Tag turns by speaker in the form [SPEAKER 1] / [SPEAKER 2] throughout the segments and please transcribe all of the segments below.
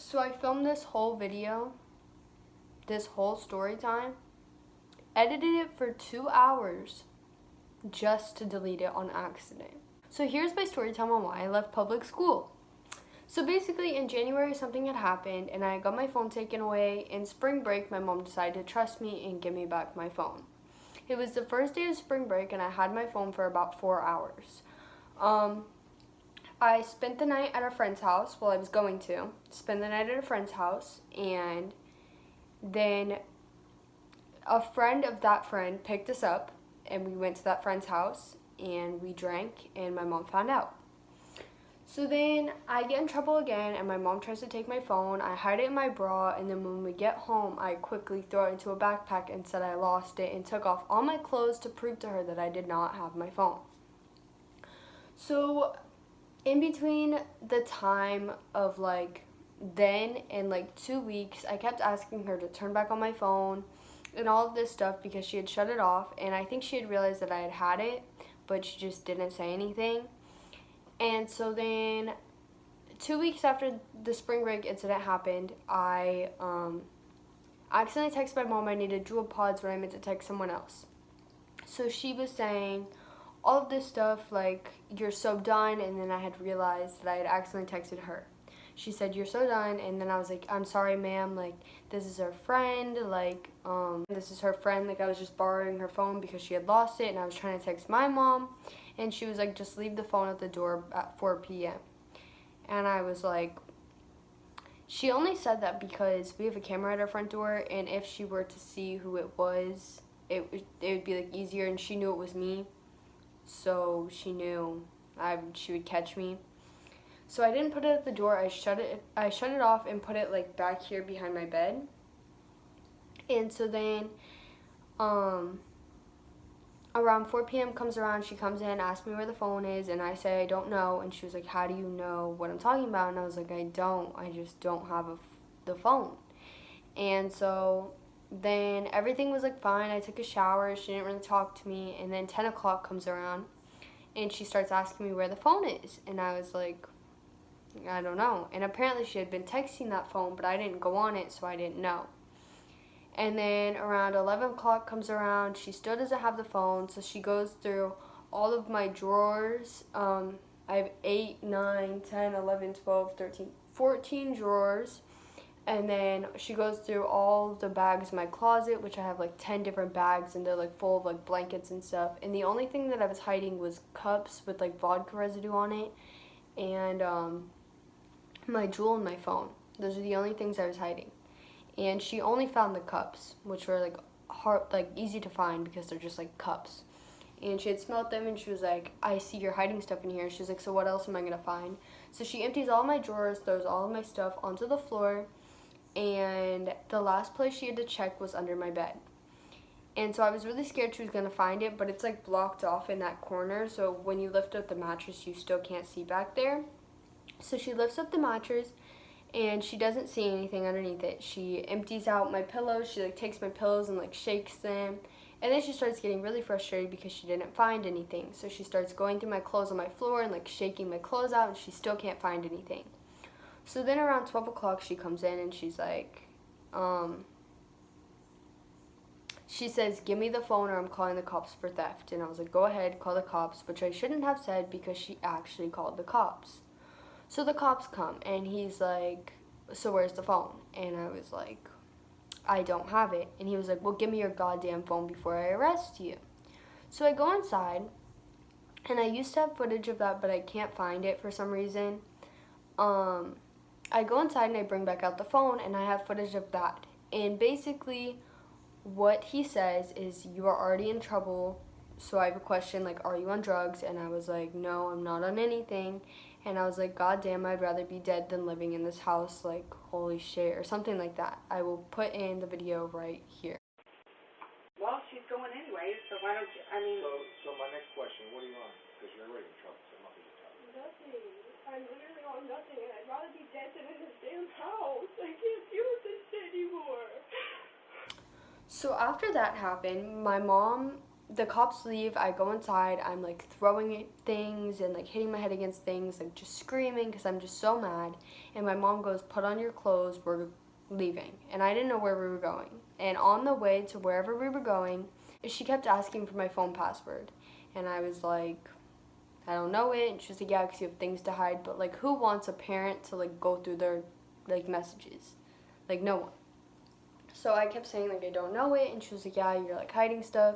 [SPEAKER 1] So I filmed this whole video, this whole story time, edited it for 2 hours just to delete it on accident. So here's my story time on why I left public school. So basically in January something had happened and I got my phone taken away. In spring break my mom decided to trust me and give me back my phone. It was the first day of spring break and I had my phone for about 4 hours. I spent the night at a friend's house. Well, I was going to spend the night at a friend's house, and then a friend of that friend picked us up and we went to that friend's house and we drank and my mom found out. So then I get in trouble again and my mom tries to take my phone. I hide it in my bra, and then when we get home I quickly throw it into a backpack and said I lost it and took off all my clothes to prove to her that I did not have my phone. So in between the time of then and 2 weeks, I kept asking her to turn back on my phone and all of this stuff because she had shut it off, and I think she had realized that I had it, but she just didn't say anything. And so then 2 weeks after the spring break incident happened, I accidentally texted my mom I needed Jewel Pods when I meant to text someone else. So she was saying all of this stuff like, you're so done, and then I had realized that I had accidentally texted her. She said, you're so done, and then I was like, I'm sorry ma'am, this is her friend, this is her friend, I was just borrowing her phone because she had lost it, and I was trying to text my mom, and she was like, just leave the phone at the door at 4 p.m. And I was like, she only said that because we have a camera at our front door, and if she were to see who it was, it would be easier, and she knew it was me. So she knew she would catch me. So I didn't put it at the door. I shut it off and put it back here behind my bed. And so then around 4 p.m. comes around, she comes in, asks me where the phone is, and I say I don't know, and she was like, how do you know what I'm talking about? And I was like, I just don't have the phone. And so then everything was fine. I took a shower. She didn't really talk to me. And then 10 o'clock comes around and she starts asking me where the phone is. And I was like, I don't know. And apparently she had been texting that phone, but I didn't go on it, so I didn't know. And then around 11 o'clock comes around. She still doesn't have the phone, so she goes through all of my drawers. I have 8, 9, 10, 11, 12, 13, 14 drawers. And then she goes through all the bags in my closet, which I have 10 different bags, and they're full of blankets and stuff. And the only thing that I was hiding was cups with vodka residue on it, and my Jewel and my phone. Those are the only things I was hiding. And she only found the cups, which were hard, easy to find because they're just cups. And she had smelled them, and she was like, I see you're hiding stuff in here. She was like, so what else am I gonna find? So she empties all my drawers, throws all of my stuff onto the floor. And the last place she had to check was under my bed. And so I was really scared she was going to find it, but it's blocked off in that corner, so when you lift up the mattress you still can't see back there. So she lifts up the mattress and she doesn't see anything underneath it. She empties out my pillows. She takes my pillows and shakes them, and then she starts getting really frustrated because she didn't find anything. So she starts going through my clothes on my floor and shaking my clothes out, and she still can't find anything. So then around 12 o'clock she comes in and she's like, she says, give me the phone or I'm calling the cops for theft. And I was like, go ahead, call the cops, which I shouldn't have said because she actually called the cops. So the cops come and he's like, so where's the phone? And I was like, I don't have it. And he was like, well, give me your goddamn phone before I arrest you. So I go inside, and I used to have footage of that, but I can't find it for some reason. I go inside and I bring back out the phone, and I have footage of that. And basically what he says is, you are already in trouble. So I have a question, are you on drugs? And I was like, no, I'm not on anything. And I was like, God damn, I'd rather be dead than living in this house, holy shit, or something like that. I will put in the video right here.
[SPEAKER 2] Well, she's going anyway, so why don't you,
[SPEAKER 3] So my next question, what are you on? Because you're already in trouble, so nothing to tell.
[SPEAKER 4] Nothing. I'm literally on nothing, and I'd rather be dead than in this damn house. I can't deal with this shit anymore.
[SPEAKER 1] So after that happened, my mom the cops leave, I go inside, I'm like throwing things and like hitting my head against things, like just screaming because I'm just so mad. And my mom goes, put on your clothes, we're leaving. And I didn't know where we were going. And on the way to wherever we were going, she kept asking for my phone password. And I was like, I don't know it. And she was like, yeah, because you have things to hide. But like, who wants a parent to like go through their like messages? Like, no one. So I kept saying like, I don't know it. And she was like, yeah, you're like hiding stuff.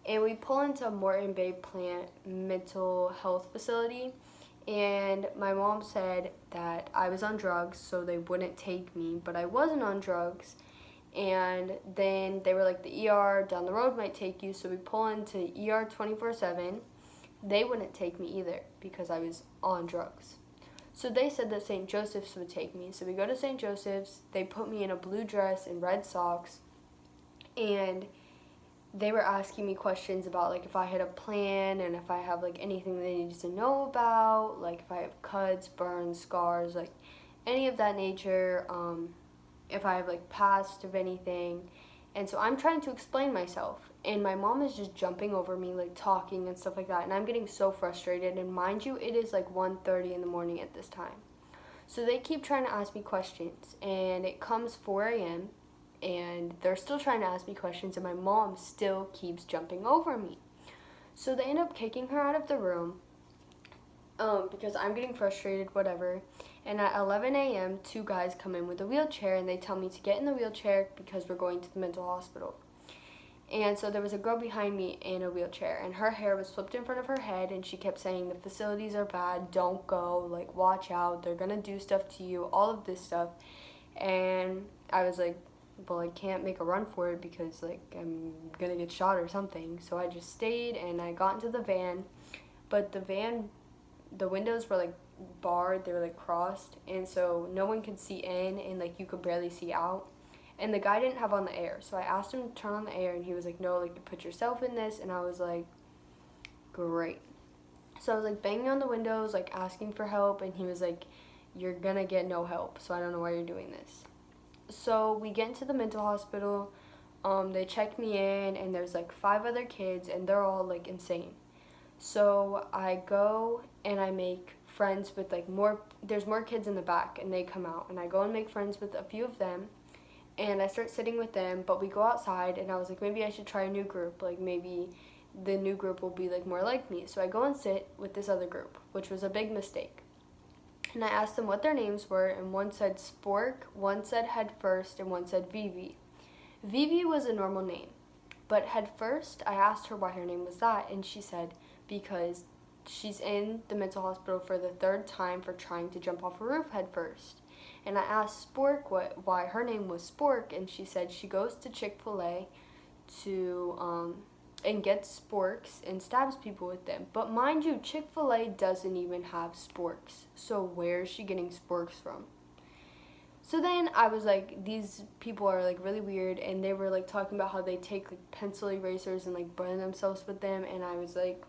[SPEAKER 1] And we pull into Morton Bay Plant mental health facility. And my mom said that I was on drugs, so they wouldn't take me. But I wasn't on drugs. And then they were like, the ER down the road might take you. So we pull into ER 24/7. They wouldn't take me either because I was on drugs. So they said that St. Joseph's would take me. So we go to St. Joseph's. They put me in a blue dress and red socks. And they were asking me questions about like if I had a plan and if I have like anything they needed to know about, like if I have cuts, burns, scars, like any of that nature, if I have like past of anything. And so I'm trying to explain myself, and my mom is just jumping over me, like talking and stuff like that, and I'm getting so frustrated. And mind you, it is like 1:30 in the morning at this time. So they keep trying to ask me questions, and it comes 4 a.m., and they're still trying to ask me questions, and my mom still keeps jumping over me. So they end up kicking her out of the room because I'm getting frustrated, whatever. And at 11 a.m., two guys come in with a wheelchair, and they tell me to get in the wheelchair because we're going to the mental hospital. And so there was a girl behind me in a wheelchair, and her hair was flipped in front of her head, and she kept saying, the facilities are bad, don't go, like, watch out, they're gonna do stuff to you, all of this stuff. And I was like, well, I can't make a run for it because, like, I'm gonna get shot or something. So I just stayed, and I got into the van, but the windows were, like, barred, they were, like, crossed, and so no one could see in, and, like, you could barely see out. And the guy didn't have on the air, so I asked him to turn on the air, and he was like, no, like, you put yourself in this, and I was like, great. So I was, like, banging on the windows, like, asking for help, and he was like, you're gonna get no help, so I don't know why you're doing this. So we get into the mental hospital, they check me in, and there's, like, 5 other kids, and they're all, like, insane. So I go, and I make friends with, like, there's more kids in the back, and they come out, and I go and make friends with a few of them. And I start sitting with them, but we go outside, and I was like, maybe I should try a new group. Like, maybe the new group will be, like, more like me. So I go and sit with this other group, which was a big mistake. And I asked them what their names were, and one said Spork, one said Head First, and one said Vivi. Vivi was a normal name, but Head First, I asked her why her name was that, and she said because she's in the mental hospital for the 3rd time for trying to jump off a roof head first. And I asked Spork why her name was Spork, and she said she goes to Chick-fil-A and gets sporks and stabs people with them. But mind you, Chick-fil-A doesn't even have sporks. So where is she getting sporks from? So then I was like, these people are like really weird, and they were like talking about how they take like pencil erasers and like burn themselves with them, and I was like,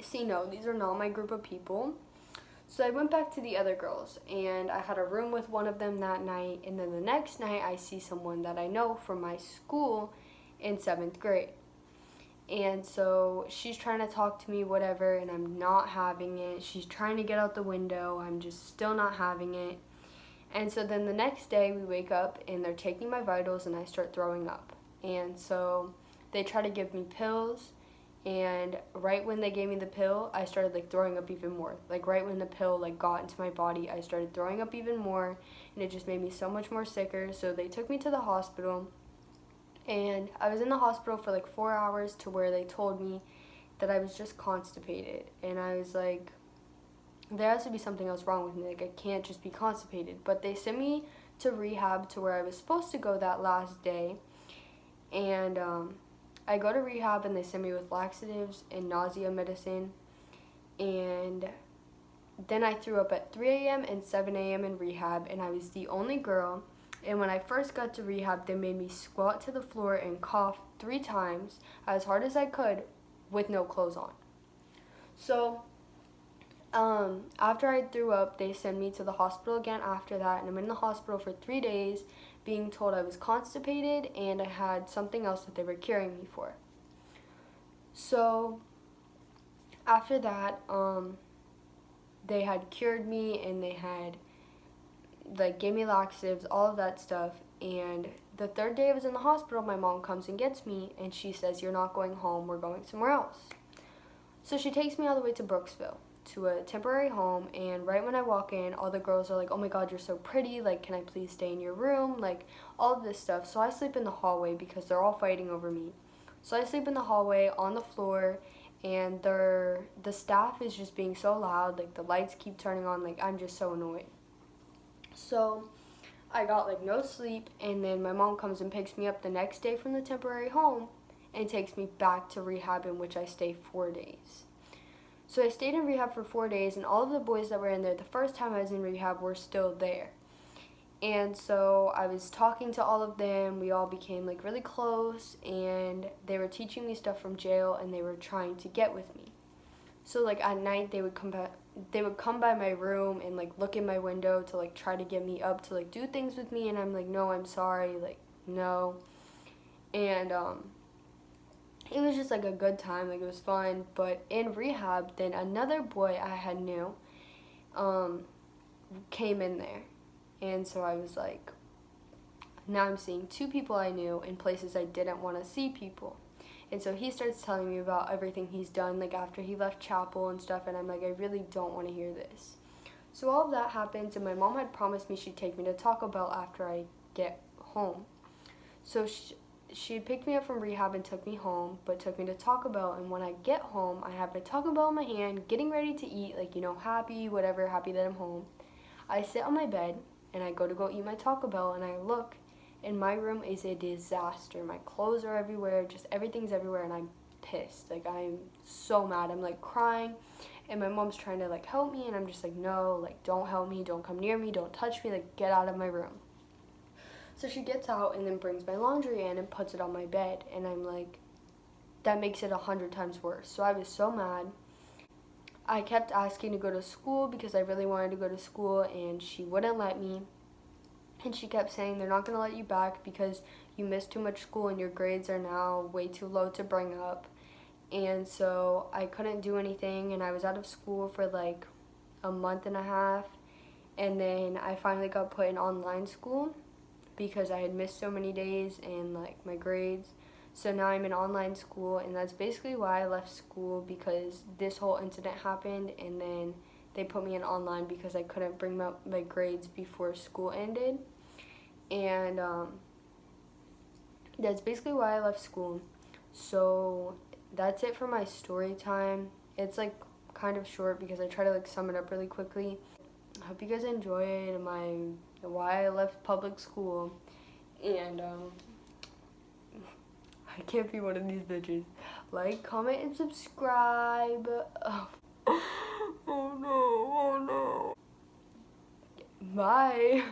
[SPEAKER 1] see, no, these are not my group of people. So I went back to the other girls, and I had a room with one of them that night, and then the next night I see someone that I know from my school in 7th grade. And so she's trying to talk to me, whatever, and I'm not having it. She's trying to get out the window. I'm just still not having it. And so then the next day we wake up, and they're taking my vitals, and I start throwing up. And so they try to give me pills. And right when they gave me the pill, I started like throwing up even more. Like right when the pill like got into my body, I started throwing up even more, and it just made me so much more sicker. So they took me to the hospital, and I was in the hospital for like 4 hours to where they told me that I was just constipated. And I was like, there has to be something else wrong with me. Like I can't just be constipated. But they sent me to rehab to where I was supposed to go that last day. And I go to rehab, and they send me with laxatives and nausea medicine, and then I threw up at 3 a.m. and 7 a.m. in rehab, and I was the only girl. And when I first got to rehab, they made me squat to the floor and cough 3 times as hard as I could with no clothes on. So after I threw up, they sent me to the hospital again after that, and I'm in the hospital for 3 days being told I was constipated and I had something else that they were curing me for. So after that, they had cured me and they had like gave me laxatives, all of that stuff. And the third day I was in the hospital, my mom comes and gets me and she says, "You're not going home, we're going somewhere else." So she takes me all the way to Brooksville to a temporary home, and right when I walk in, all the girls are like, "Oh my god, you're so pretty, like can I please stay in your room?" Like all of this stuff. So I sleep in the hallway because they're all fighting over me. So I sleep in the hallway on the floor, and the staff is just being so loud, like the lights keep turning on, like I'm just so annoyed. So I got like no sleep, and then my mom comes and picks me up the next day from the temporary home and takes me back to rehab, in which I stay 4 days. So I stayed in rehab for 4 days, and all of the boys that were in there the first time I was in rehab were still there. And so I was talking to all of them. We all became like really close, and they were teaching me stuff from jail, and they were trying to get with me. So like at night they would come by my room and like look in my window to like try to get me up to like do things with me, and I'm like, "No, I'm sorry, like no." And it was just like a good time, like it was fun. But in rehab, then another boy I had knew came in there, and so I was like, now I'm seeing two people I knew in places I didn't want to see people. And so he starts telling me about everything he's done, like after he left chapel and stuff, and I'm like, I really don't want to hear this. So all of that happens, and my mom had promised me she'd take me to Taco Bell after I get home. So she had picked me up from rehab and took me home, but took me to Taco Bell, and when I get home, I have my Taco Bell in my hand, getting ready to eat, like, you know, happy, whatever, happy that I'm home. I sit on my bed, and I go to go eat my Taco Bell, and I look, and my room is a disaster. My clothes are everywhere, just everything's everywhere, and I'm pissed. Like, I'm so mad. I'm, like, crying, and my mom's trying to, like, help me, and I'm just like, no, like, don't help me, don't come near me, don't touch me, like, get out of my room. So she gets out and then brings my laundry in and puts it on my bed, and I'm like, that makes it 100 times worse. So I was so mad. I kept asking to go to school because I really wanted to go to school, and she wouldn't let me. And she kept saying, they're not going to let you back because you missed too much school and your grades are now way too low to bring up. And so I couldn't do anything, and I was out of school for like a month and a half. And then I finally got put in online school because I had missed so many days and like my grades. So now I'm in online school, and that's basically why I left school, because this whole incident happened, and then they put me in online because I couldn't bring up my grades before school ended. And that's basically why I left school. So that's it for my story time. It's like kind of short because I try to like sum it up really quickly. I hope you guys enjoyed my why I left public school, and I can't be one of these bitches. Like, comment, and subscribe. Oh no, oh no. Bye.